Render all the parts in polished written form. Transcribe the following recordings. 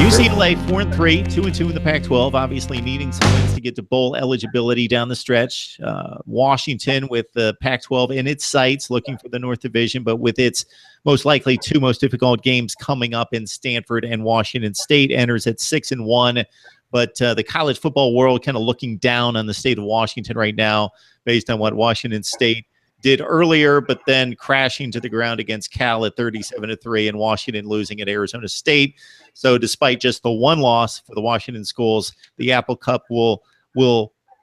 UCLA 4-3, 2-2 in the Pac-12, obviously needing some wins to get to bowl eligibility down the stretch. Washington with the Pac-12 in its sights, looking for the North Division, but with its most likely two most difficult games coming up in Stanford and Washington State, enters at 6-1. But the college football world kind of looking down on the state of Washington right now based on what Washington State did earlier, but then crashing to the ground against Cal at 37-3 and Washington losing at Arizona State. So despite just the one loss for the Washington schools, the Apple Cup will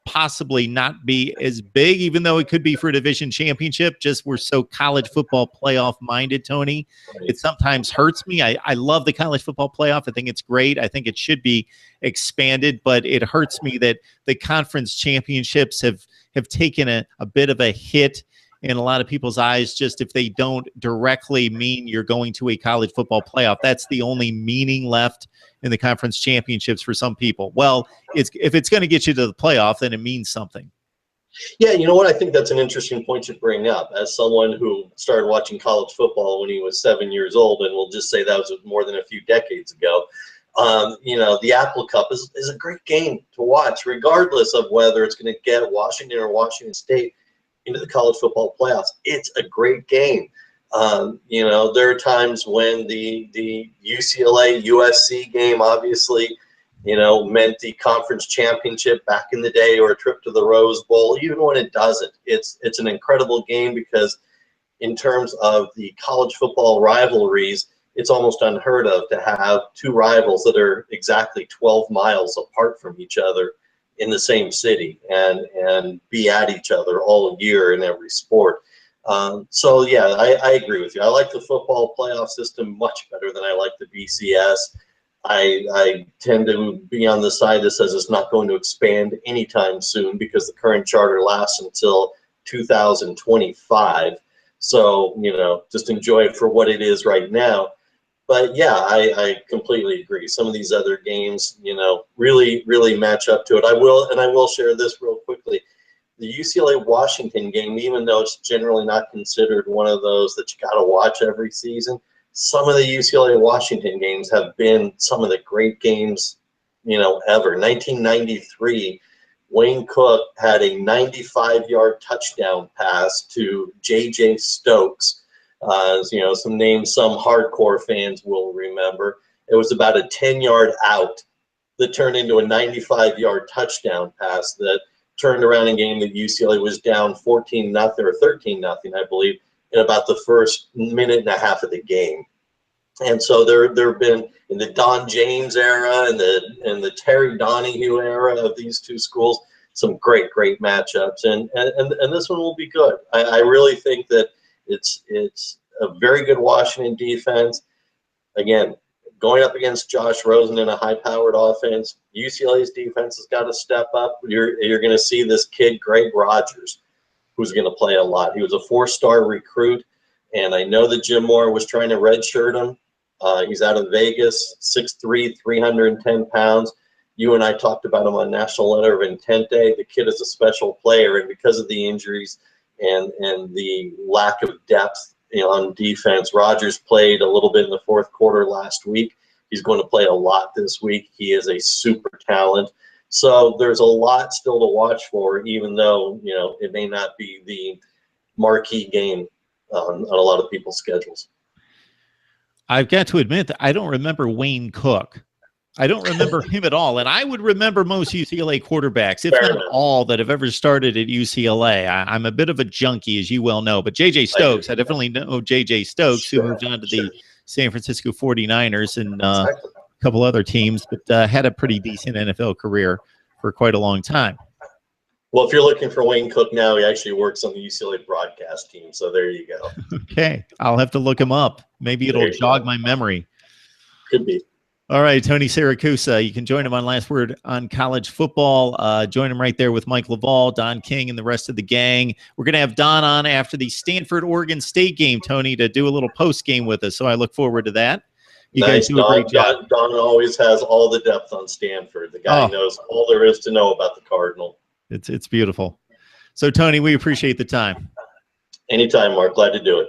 possibly not be as big, even though it could be for a division championship. Just we're so college football playoff minded, Tony. It sometimes hurts me. I love the college football playoff. I think it's great. I think it should be expanded, but it hurts me that the conference championships have taken a bit of a hit in a lot of people's eyes, just if they don't directly mean you're going to a college football playoff. That's the only meaning left in the conference championships for some people. Well, if it's going to get you to the playoff, then it means something. Yeah, you know what? I think that's an interesting point to bring up. As someone who started watching college football when he was 7 years old, and we'll just say that was more than a few decades ago, you know, the Apple Cup is a great game to watch, regardless of whether it's going to get Washington or Washington State into the college football playoffs. It's a great game. You know, there are times when the UCLA USC game obviously, you know, meant the conference championship back in the day, or a trip to the Rose Bowl. Even when it doesn't, it's an incredible game, because in terms of the college football rivalries, it's almost unheard of to have two rivals that are exactly 12 miles apart from each other in the same city and be at each other all year in every sport. So yeah, I agree with you. I like the football playoff system much better than I like the BCS. I tend to be on the side that says it's not going to expand anytime soon, because the current charter lasts until 2025. So, you know, just enjoy it for what it is right now. But yeah, I completely agree. Some of these other games, you know, really match up to it. I will share this real quickly. The UCLA-Washington game, even though it's generally not considered one of those that you got to watch every season, some of the UCLA-Washington games have been some of the great games, you know, ever. 1993, Wayne Cook had a 95-yard touchdown pass to J.J. Stokes. You know, some names some hardcore fans will remember. It was about a 10-yard out that turned into a 95-yard touchdown pass that turned around a game that UCLA was down 14-0 or 13-0, I believe, in about the first minute and a half of the game. And so there have been, in the Don James era and the Terry Donahue era of these two schools, some great matchups, and this one will be good. I really think that it's a very good Washington defense. Again, going up against Josh Rosen in a high-powered offense, UCLA's defense has got to step up. You're going to see this kid, Greg Rogers, who's going to play a lot. He was a 4-star recruit, and I know that Jim Moore was trying to redshirt him. He's out of Vegas, 6'3", 310 pounds. You and I talked about him on National Letter of Intent Day. The kid is a special player, and because of the injuries and the lack of depth, you know, on defense, Rogers played a little bit in the fourth quarter last week. He's going to play a lot this week. He is a super talent. So there's a lot still to watch for, even though, you know, it may not be the marquee game on a lot of people's schedules. I've got to admit that I don't remember Wayne Cook. I don't remember him at all. And I would remember most UCLA quarterbacks, if not all, that have ever started at UCLA. I'm a bit of a junkie, as you well know. But J.J. Stokes, I definitely know J.J. Stokes, who moved on to the San Francisco 49ers and a couple other teams, but had a pretty decent NFL career for quite a long time. Well, if you're looking for Wayne Cook now, he actually works on the UCLA broadcast team. So there you go. Okay. I'll have to look him up. Maybe it'll jog my memory. Could be. All right, Tony Siracusa. You can join him on Last Word on College Football. Join him right there with Mike Laval, Don King, and the rest of the gang. We're going to have Don on after the Stanford-Oregon State game, Tony, to do a little post-game with us. So I look forward to that. You guys do a great job. Don always has all the depth on Stanford. The guy knows all there is to know about the Cardinal. It's beautiful. So, Tony, we appreciate the time. Anytime, Mark. Glad to do it.